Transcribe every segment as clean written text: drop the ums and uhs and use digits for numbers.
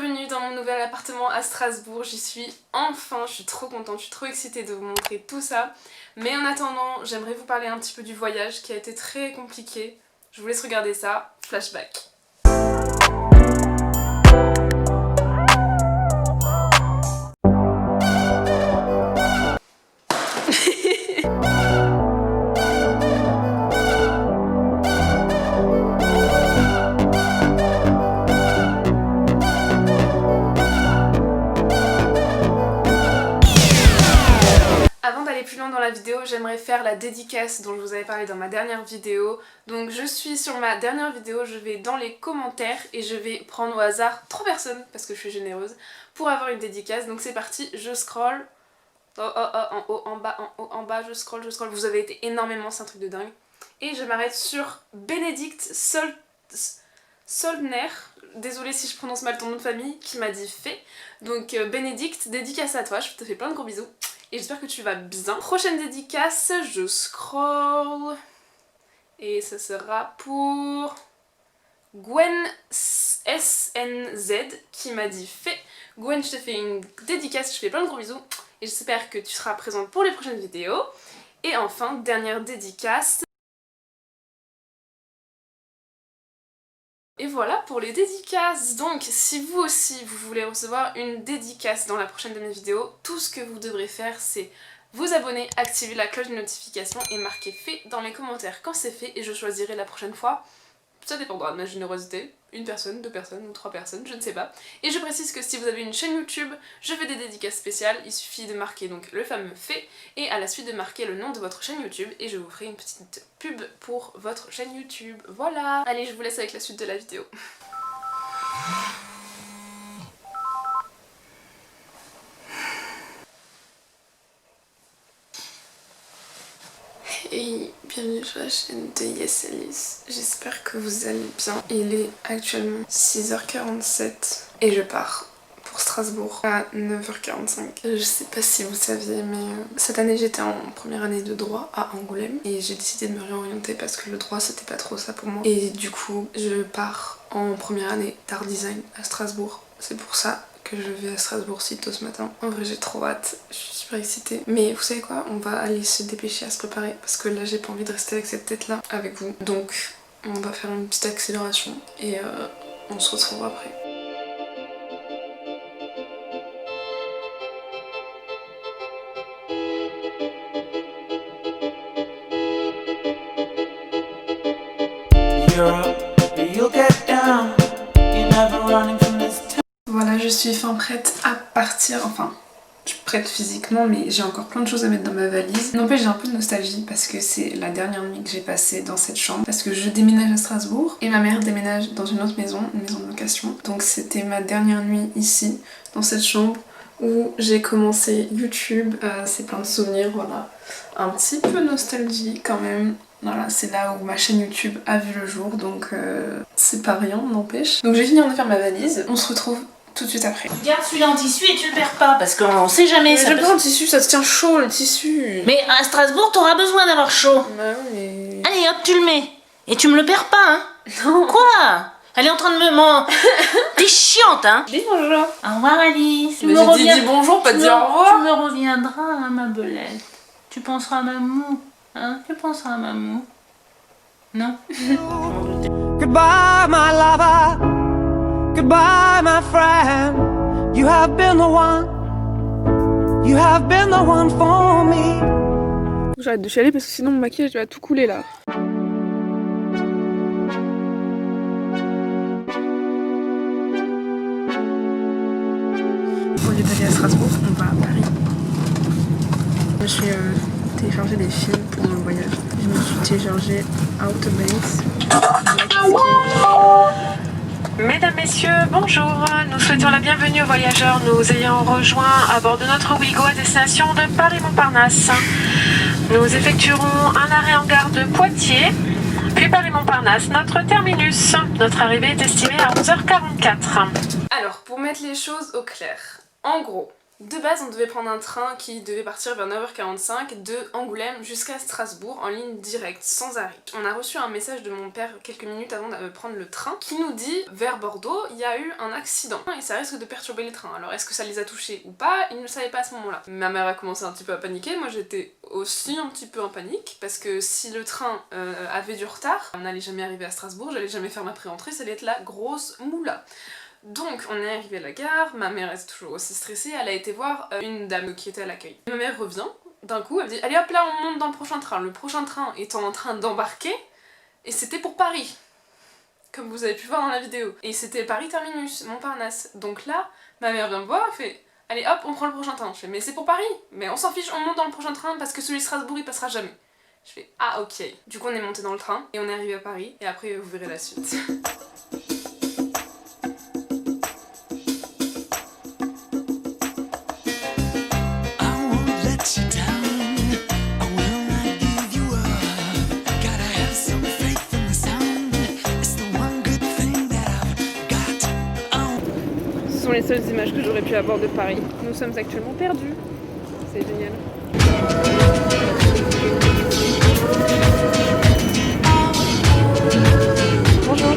bienvenue dans mon nouvel appartement à Strasbourg. J'y suis enfin, je suis trop contente, je suis trop excitée de vous montrer tout ça. Mais en attendant, j'aimerais vous parler un petit peu du voyage qui a été très compliqué. Je vous laisse regarder ça, flashback. Avant d'aller plus loin dans la vidéo, j'aimerais faire la dédicace dont je vous avais parlé dans ma dernière vidéo. Donc je suis sur ma dernière vidéo, je vais dans les commentaires et je vais prendre au hasard 3 personnes, parce que je suis généreuse, pour avoir une dédicace. Donc c'est parti, je scroll. En haut, en bas, je scroll. Vous avez été énormément, c'est un truc de dingue. Et je m'arrête sur Bénédicte Soldner, désolée si je prononce mal ton nom de famille, qui m'a dit fait. Donc Bénédicte, dédicace à toi, je te fais plein de gros bisous. Et j'espère que tu vas bien. Prochaine dédicace, je scroll. Et ça sera pour Gwen SNZ qui m'a dit fait. Gwen, je te fais une dédicace, je te fais plein de gros bisous. Et j'espère que tu seras présente pour les prochaines vidéos. Et enfin, dernière dédicace. Et voilà pour les dédicaces. Donc si vous aussi vous voulez recevoir une dédicace dans la prochaine de mes vidéos, tout ce que vous devrez faire c'est vous abonner, activer la cloche de notification et marquer fait dans les commentaires quand c'est fait et je choisirai la prochaine fois. Ça dépendra de ma générosité, une personne, 2 personnes ou 3 personnes, je ne sais pas. Et je précise que si vous avez une chaîne YouTube, je fais des dédicaces spéciales, il suffit de marquer donc le fameux fait et à la suite de marquer le nom de votre chaîne YouTube et je vous ferai une petite pub pour votre chaîne YouTube. Voilà. Allez, je vous laisse avec la suite de la vidéo. Et bienvenue sur la chaîne de Yes Alice. J'espère que vous allez bien. Il est actuellement 6h47 et je pars pour Strasbourg à 9h45. Je sais pas si vous saviez mais cette année j'étais en première année de droit à Angoulême et j'ai décidé de me réorienter parce que le droit c'était pas trop ça pour moi. Et du coup je pars en première année d'art design à Strasbourg. C'est pour ça que je vais à Strasbourg si tôt ce matin. En vrai j'ai trop hâte, je suis super excitée. Mais vous savez quoi, on va aller se dépêcher à se préparer parce que là j'ai pas envie de rester avec cette tête là avec vous. Donc on va faire une petite accélération et on se retrouve après. Voilà, je suis enfin prête à partir, enfin je suis prête physiquement mais j'ai encore plein de choses à mettre dans ma valise. N'empêche j'ai un peu de nostalgie parce que c'est la dernière nuit que j'ai passée dans cette chambre parce que je déménage à Strasbourg et ma mère déménage dans une autre maison, une maison de location. Donc c'était ma dernière nuit ici, dans cette chambre où j'ai commencé YouTube. C'est plein de souvenirs, voilà. Un petit peu nostalgie quand même. Voilà, c'est là où ma chaîne YouTube a vu le jour, donc c'est pas rien, n'empêche. Donc j'ai fini de faire ma valise, on se retrouve tout de suite après. Garde celui-là en tissu et tu le perds pas, parce qu'on sait jamais. J'ai besoin de tissu, ça se tient chaud le tissu. Mais à Strasbourg, t'auras besoin d'avoir chaud. Bah mais... Allez hop, tu le mets. Et tu me le perds pas, hein. Non. Quoi? Elle est en train de me... T'es chiante, hein. Dis bonjour. Au revoir, Alice. Mais j'ai dit bonjour, pas dire au revoir. Tu me reviendras, hein, ma belette. Tu penseras à mamou. Hein? Tu penseras à mamou. Non? Goodbye, my lover. Goodbye, my friend. You have been the one. You have been the one for me. J'arrête de chialer parce que sinon mon maquillage va tout couler là. Au lieu d'aller à Strasbourg, on va à Paris. Je suis téléchargé des films pour mon voyage. Je me suis téléchargé Outer Banks. Mesdames, Messieurs, bonjour. Nous souhaitons la bienvenue aux voyageurs nous ayant rejoints à bord de notre Ouigo à destination de Paris-Montparnasse. Nous effectuerons un arrêt en gare de Poitiers, puis Paris-Montparnasse, notre terminus. Notre arrivée est estimée à 11h44. Alors, pour mettre les choses au clair, en gros, De base, on devait prendre un train qui devait partir vers 9h45 de Angoulême jusqu'à Strasbourg en ligne directe, sans arrêt. On a reçu un message de mon père quelques minutes avant de prendre le train qui nous dit vers Bordeaux, il y a eu un accident et ça risque de perturber les trains. Alors est-ce que ça les a touchés ou pas? Ils ne le savaient pas à ce moment-là. Ma mère a commencé un petit peu à paniquer, moi j'étais aussi un petit peu en panique parce que si le train avait du retard, on n'allait jamais arriver à Strasbourg, j'allais jamais faire ma pré-entrée, ça allait être la grosse moula. Donc on est arrivé à la gare, ma mère est toujours aussi stressée, elle a été voir une dame qui était à l'accueil. Ma mère revient, d'un coup elle me dit allez hop là on monte dans le prochain train. Le prochain train étant en train d'embarquer et c'était pour Paris, comme vous avez pu voir dans la vidéo. Et c'était Paris Terminus, Montparnasse. Donc là ma mère vient me voir, elle fait allez hop on prend le prochain train. Je fais mais c'est pour Paris, mais on s'en fiche, on monte dans le prochain train parce que celui de Strasbourg il passera jamais. Je fais ah ok. Du coup on est monté dans le train et on est arrivé à Paris et après vous verrez la suite. Ce sont les seules images que j'aurais pu avoir de Paris. Nous sommes actuellement perdus. C'est génial. Bonjour.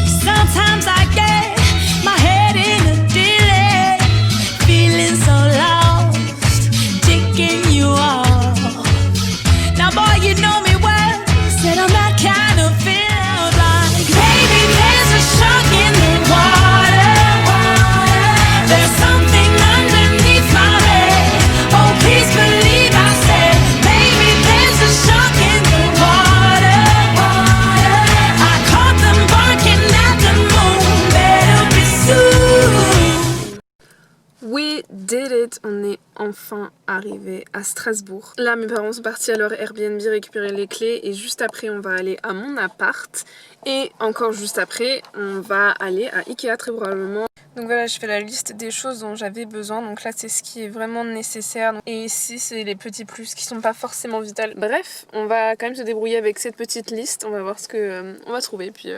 Sometimes I get my head in a delay, feeling so lost, taking you off. Now boy, you know me well, said I'm that kind of feel like, baby, there's a shark in the water, there's something underneath my head, oh please believe I said, baby, there's a shark in the water, I caught them barking at the moon, better be soon. We did it! On est enfin arrivé à Strasbourg. Là, mes parents sont partis à leur Airbnb récupérer les clés et juste après, on va aller à mon appart. Et encore juste après, on va aller à Ikea très probablement. Donc voilà, je fais la liste des choses dont j'avais besoin. Donc là, c'est ce qui est vraiment nécessaire. Et ici, c'est les petits plus qui sont pas forcément vitales. Bref, on va quand même se débrouiller avec cette petite liste. On va voir ce que on va trouver. Puis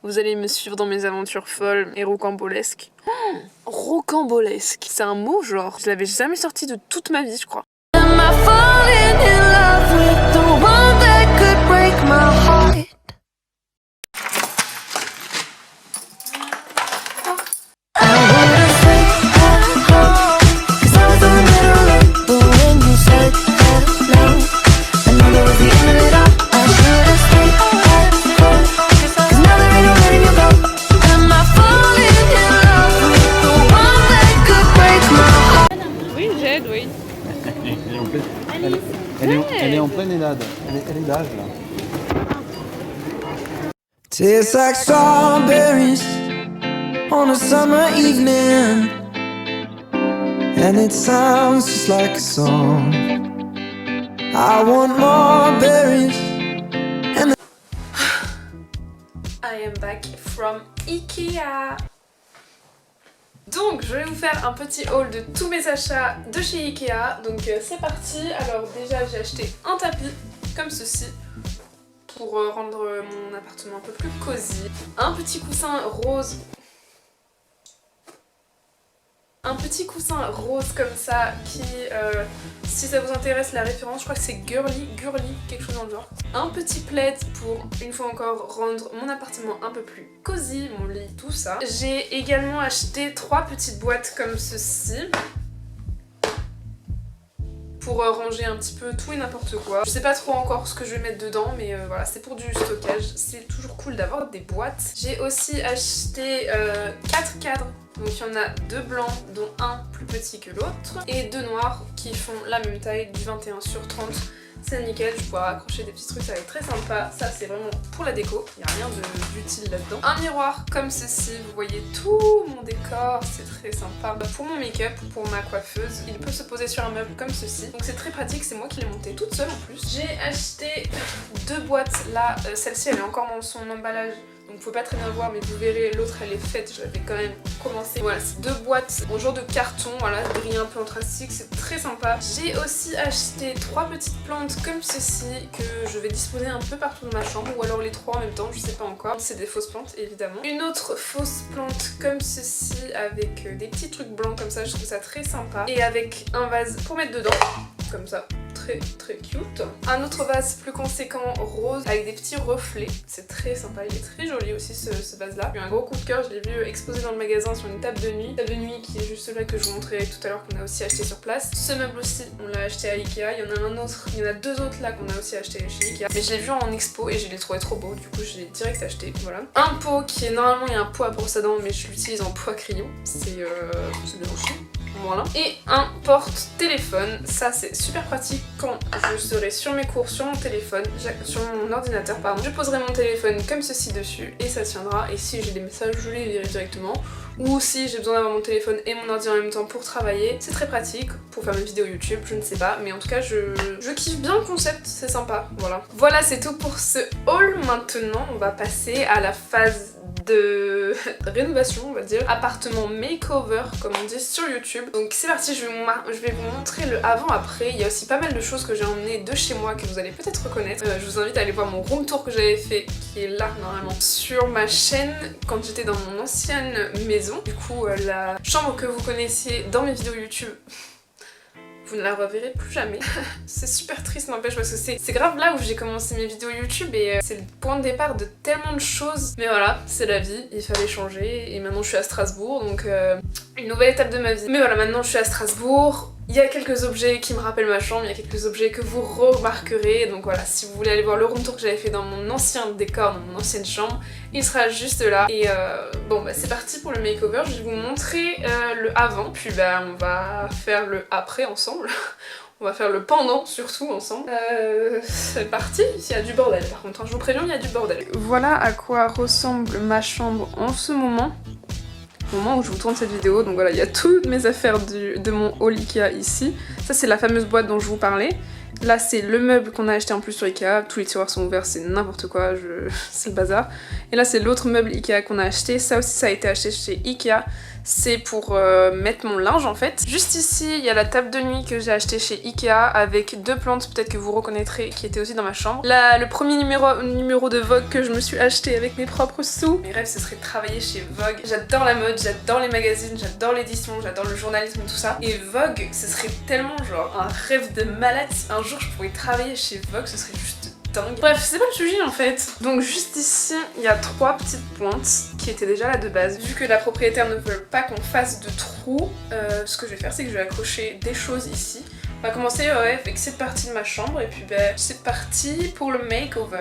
vous allez me suivre dans mes aventures folles et rocambolesques. Rocambolesque, c'est un mot genre. Je l'avais jamais sorti de toute ma vie, je crois. Am I falling in love with the one that could break my heart? I would've said hello, 'cause I was in the middle of it, but when you said hello, I knew that was the end of it all. I should've stayed hello, 'cause now there ain't no letting you go. Am I falling in love with the one that could break my heart? Oui, j'aide, oui. Elle est en pleine élade. Elle est d'âge là. Tastes like strawberries on a summer evening, and it sounds just like a song. I want more berries. I am back from Ikea. Donc je vais vous faire un petit haul de tous mes achats de chez Ikea. Donc c'est parti. Alors déjà j'ai acheté un tapis comme ceci pour rendre mon appartement un peu plus cosy. Un petit coussin rose. Un petit coussin rose comme ça qui, si ça vous intéresse la référence, je crois que c'est Girly, quelque chose dans le genre. Un petit plaid pour, une fois encore, rendre mon appartement un peu plus cosy, mon lit, tout ça. J'ai également acheté 3 petites boîtes comme ceci pour ranger un petit peu tout et n'importe quoi. Je sais pas trop encore ce que je vais mettre dedans, mais voilà, c'est pour du stockage. C'est toujours cool d'avoir des boîtes. J'ai aussi acheté 4 cadres. Donc il y en a 2 blancs, dont un plus petit que l'autre, et 2 noirs qui font la même taille, du 21/30. C'est nickel, je pourrais accrocher des petits trucs, ça va être très sympa. Ça c'est vraiment pour la déco, il n'y a rien d'utile là-dedans. Un miroir comme ceci, vous voyez tout mon décor, c'est très sympa. Pour mon make-up, pour ma coiffeuse, il peut se poser sur un meuble comme ceci. Donc c'est très pratique, c'est moi qui l'ai monté toute seule en plus. J'ai acheté 2 boîtes là, celle-ci elle est encore dans son emballage donc vous pouvez pas très bien voir, mais vous verrez, l'autre elle est faite, je l'avais quand même commencé. Voilà, c'est 2 boîtes en genre de carton, voilà, gris un peu anthracite, c'est très sympa. J'ai aussi acheté 3 petites plantes comme ceci que je vais disposer un peu partout dans ma chambre, ou alors les 3 en même temps, je sais pas encore. C'est des fausses plantes évidemment. Une autre fausse plante comme ceci avec des petits trucs blancs comme ça, je trouve ça très sympa. Et avec un vase pour mettre dedans, comme ça. Très cute. Un autre vase plus conséquent rose avec des petits reflets, c'est très sympa, il est très joli aussi ce vase là. J'ai eu un gros coup de cœur, je l'ai vu exposé dans le magasin sur une table de nuit qui est juste là que je vous montrais tout à l'heure, qu'on a aussi acheté sur place. Ce meuble aussi on l'a acheté à Ikea, il y en a un autre, il y en a 2 autres là qu'on a aussi acheté chez Ikea, mais je l'ai vu en expo et je l'ai trouvé trop beau, du coup je l'ai direct acheté, voilà. Un pot qui est normalement, il y a un pot à brosse à dents mais je l'utilise en pot à crayon, c'est bien aussi. Voilà. Et un porte-téléphone, ça c'est super pratique quand je serai sur mes cours sur mon téléphone, sur mon ordinateur pardon. Je poserai mon téléphone comme ceci dessus et ça tiendra, et si j'ai des messages je les lirai directement. Ou si j'ai besoin d'avoir mon téléphone et mon ordi en même temps pour travailler, c'est très pratique pour faire mes vidéos YouTube, je ne sais pas, mais en tout cas je kiffe bien le concept, c'est sympa, voilà. Voilà, c'est tout pour ce haul. Maintenant on va passer à la phase de rénovation, on va dire, appartement makeover comme on dit sur YouTube. Donc c'est parti, je vais vous montrer le avant-après. Il y a aussi pas mal de choses que j'ai emmenées de chez moi que vous allez peut-être reconnaître. Je vous invite à aller voir mon room tour que j'avais fait, qui est là normalement sur ma chaîne quand j'étais dans mon ancienne maison. Du coup la chambre que vous connaissiez dans mes vidéos YouTube, vous ne la reverrez plus jamais. C'est super triste n'empêche, parce que c'est grave là où j'ai commencé mes vidéos YouTube et c'est le point de départ de tellement de choses. Mais voilà, c'est la vie, il fallait changer et maintenant je suis à Strasbourg, donc une nouvelle étape de ma vie. Mais voilà, maintenant je suis à Strasbourg. Il y a quelques objets qui me rappellent ma chambre, il y a quelques objets que vous remarquerez, donc voilà, si vous voulez aller voir le room tour que j'avais fait dans mon ancien décor, dans mon ancienne chambre, il sera juste là. Et bon bah c'est parti pour le makeover, je vais vous montrer le avant, puis bah on va faire le après ensemble. On va faire le pendant surtout ensemble. C'est parti, il y a du bordel par contre, hein, je vous préviens, il y a du bordel. Voilà à quoi ressemble ma chambre en ce moment. Au moment où je vous tourne cette vidéo, donc voilà, il y a toutes mes affaires de mon haul Ikea ici. Ça c'est la fameuse boîte dont je vous parlais. Là c'est le meuble qu'on a acheté en plus sur Ikea, tous les tiroirs sont ouverts, c'est n'importe quoi, c'est le bazar. Et là c'est l'autre meuble Ikea qu'on a acheté, ça aussi ça a été acheté chez Ikea. C'est pour mettre mon linge en fait. Juste ici, il y a la table de nuit que j'ai acheté chez Ikea avec 2 plantes peut-être que vous reconnaîtrez qui étaient aussi dans ma chambre. Là, le premier numéro de Vogue que je me suis acheté avec mes propres sous. Mes rêves, ce serait de travailler chez Vogue. J'adore la mode, j'adore les magazines, j'adore l'édition, j'adore le journalisme et tout ça. Et Vogue, ce serait tellement genre un rêve de malade. Si un jour je pourrais travailler chez Vogue, ce serait juste dingue. Bref, c'est pas le sujet en fait. Donc juste ici, il y a 3 petites pointes qui étaient déjà là de base. Vu que la propriétaire ne veut pas qu'on fasse de trous, ce que je vais faire c'est que je vais accrocher des choses ici. On va commencer avec cette partie de ma chambre et puis ben, c'est parti pour le makeover.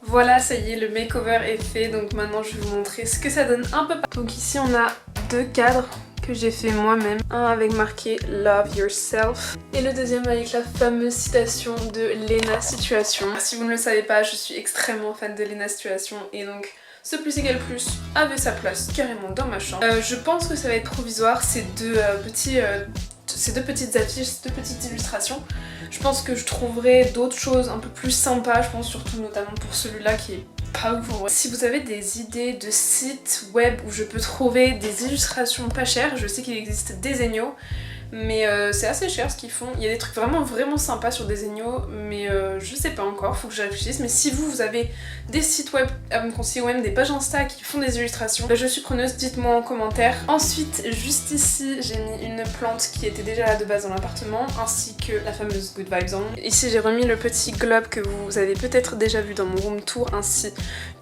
Voilà, ça y est, le makeover est fait, donc maintenant je vais vous montrer ce que ça donne un peu partout. Donc ici on a 2 cadres que j'ai fait moi-même, un avec marqué Love Yourself et le deuxième avec la fameuse citation de Lena Situation. Si vous ne le savez pas, je suis extrêmement fan de Lena Situation et donc ce plus égal plus avait sa place carrément dans ma chambre. Je pense que ça va être provisoire, ces deux petites affiches, ces 2 petites illustrations. Je pense que je trouverai d'autres choses un peu plus sympas, je pense surtout notamment pour celui-là qui est pas ouf en vrai. Si vous avez des idées de sites web où je peux trouver des illustrations pas chères, je sais qu'il existe Desenio, mais c'est assez cher ce qu'ils font. Il y a des trucs vraiment sympas sur Desenio, mais je sais pas encore, faut que je réfléchisse. Mais si vous avez des sites web à me conseiller ou même des pages Insta qui font des illustrations, bah, je suis preneuse, dites-moi en commentaire. Ensuite, juste ici, j'ai mis une plante qui était déjà là de base dans l'appartement, ainsi que la fameuse Good Vibes Zone. Ici, j'ai remis le petit globe que vous avez peut-être déjà vu dans mon room tour, ainsi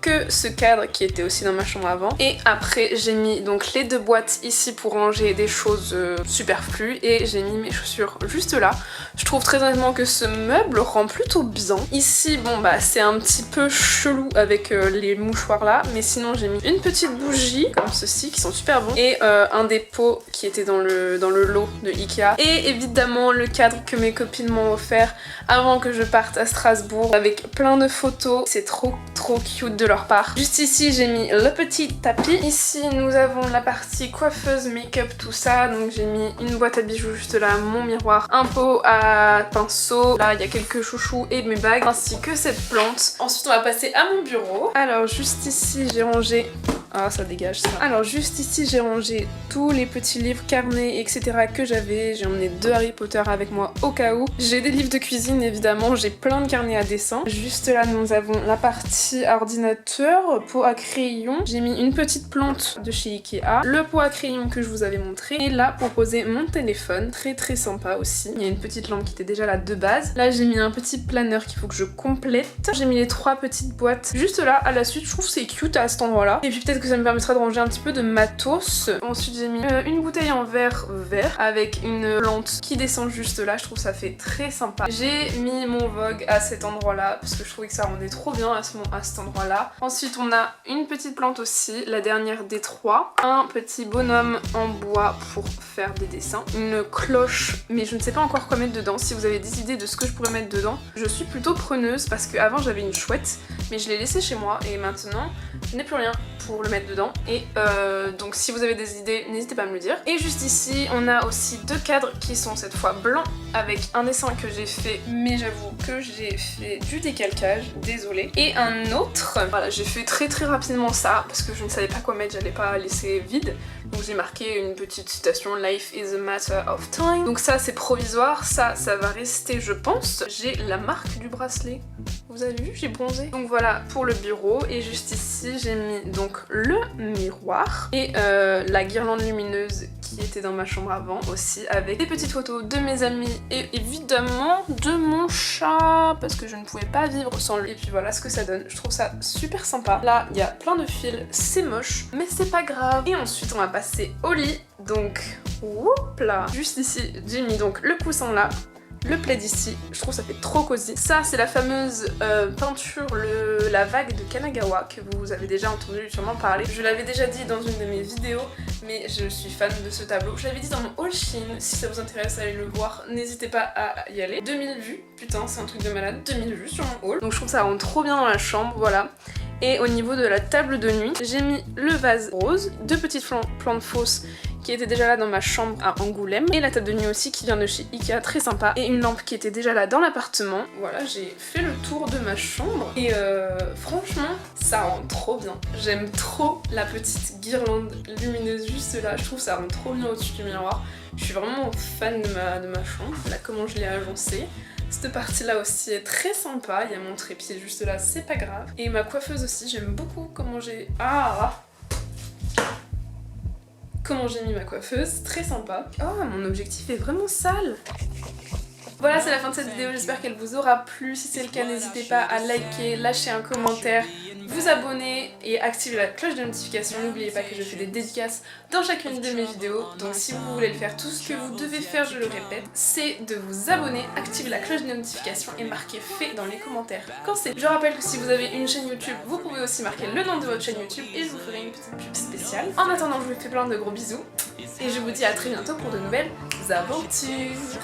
que ce cadre qui était aussi dans ma chambre avant. Et après, j'ai mis donc les 2 boîtes ici pour ranger des choses superflues. Et j'ai mis mes chaussures juste là. Je trouve très honnêtement que ce meuble rend plutôt bien. Ici, bon bah c'est un petit peu chelou avec les mouchoirs là, mais sinon j'ai mis une petite bougie comme ceci qui sont super bons et un des pots qui était dans le lot de Ikea et évidemment le cadre que mes copines m'ont offert avant que je parte à Strasbourg avec plein de photos. C'est trop cute de leur part. Juste ici j'ai mis le petit tapis. Ici nous avons la partie coiffeuse, make-up, tout ça. Donc j'ai mis une boîte à bijoux juste là, mon miroir, un pot à pinceau, là il y a quelques chouchous et mes bagues, ainsi que cette plante. Ensuite on va passer à mon bureau. Alors juste ici j'ai rangé... Ah ça dégage ça. Alors juste ici j'ai rangé tous les petits livres, carnets, etc. que j'avais. J'ai emmené 2 Harry Potter avec moi au cas où. J'ai des livres de cuisine évidemment, j'ai plein de carnets à dessin. Juste là nous avons la partie ordinateur, pot à crayon. J'ai mis une petite plante de chez Ikea, le pot à crayon que je vous avais montré et là pour poser mon téléphone, très sympa aussi. Il y a une petite lampe qui était déjà là de base. Là j'ai mis un petit planeur qu'il faut que je complète. J'ai mis les 3 petites boîtes juste là à la suite. Je trouve que c'est cute à cet endroit là. Et puis peut-être que ça me permettra de ranger un petit peu de matos. Ensuite j'ai mis une bouteille en verre vert avec une plante qui descend juste là. Je trouve que ça fait très sympa. J'ai mis mon Vogue à cet endroit là parce que je trouvais que ça rendait trop bien à cet endroit là. Ensuite on a une petite plante aussi, la dernière des 3. Un petit bonhomme en bois pour faire des dessins. Une cloche, mais je ne sais pas encore quoi mettre dedans. Si vous avez des idées de ce que je pourrais mettre dedans, je suis plutôt preneuse parce qu'avant j'avais une chouette mais je l'ai laissée chez moi et maintenant je n'ai plus rien pour le mettre dedans et donc si vous avez des idées n'hésitez pas à me le dire. Et juste ici on a aussi 2 cadres qui sont cette fois blancs avec un dessin que j'ai fait, mais j'avoue que j'ai fait du décalcage, désolée, et un autre. Voilà, j'ai fait très rapidement ça parce que je ne savais pas quoi mettre, j'allais pas laisser vide, donc j'ai marqué une petite citation, Life is a matter of time. Donc ça c'est provisoire, ça va rester je pense. J'ai la marque du bracelet, vous avez vu, j'ai bronzé. Donc voilà pour le bureau et juste ici j'ai mis donc le miroir et la guirlande lumineuse qui était dans ma chambre avant aussi, avec des petites photos de mes amis et évidemment de mon chat parce que je ne pouvais pas vivre sans lui. Et puis voilà ce que ça donne, je trouve ça super sympa. Là il y a plein de fils, c'est moche mais c'est pas grave. Et ensuite on va passer au lit, donc whoop là. Juste ici j'ai mis donc le coussin là, le plaid ici, je trouve ça fait trop cosy. Ça c'est la fameuse peinture, la vague de Kanagawa que vous avez déjà entendu sûrement parler. Je l'avais déjà dit dans une de mes vidéos, mais je suis fan de ce tableau. Je l'avais dit dans mon haul Shein, si ça vous intéresse allez le voir, n'hésitez pas à y aller. 2000 vues, putain c'est un truc de malade, 2000 vues sur mon haul. Donc je trouve que ça rend trop bien dans la chambre, voilà. Et au niveau de la table de nuit, j'ai mis le vase rose, 2 petites plantes fausses qui était déjà là dans ma chambre à Angoulême, et la table de nuit aussi qui vient de chez Ikea, très sympa, et une lampe qui était déjà là dans l'appartement. Voilà, j'ai fait le tour de ma chambre et franchement ça rend trop bien. J'aime trop la petite guirlande lumineuse juste là, je trouve ça rend trop bien au-dessus du miroir. Je suis vraiment fan de ma chambre, voilà comment je l'ai agencée. Cette partie là aussi est très sympa, il y a mon trépied juste là, c'est pas grave. Et ma coiffeuse aussi, j'aime beaucoup comment j'ai... Comment j'ai mis ma coiffeuse, très sympa. Oh, mon objectif est vraiment sale. Voilà, c'est la fin de cette vidéo, j'espère qu'elle vous aura plu. Si c'est le cas, n'hésitez pas à liker, lâcher un commentaire, vous vous abonner et activer la cloche de notification. N'oubliez pas que je fais des dédicaces dans chacune de mes vidéos, donc si vous voulez le faire, tout ce que vous devez faire, je le répète, c'est de vous abonner, activer la cloche de notification et marquer fait dans les commentaires quand c'est. Je rappelle que si vous avez une chaîne YouTube, vous pouvez aussi marquer le nom de votre chaîne YouTube et je vous ferai une petite pub spéciale. En attendant, je vous fais plein de gros bisous et je vous dis à très bientôt pour de nouvelles aventures.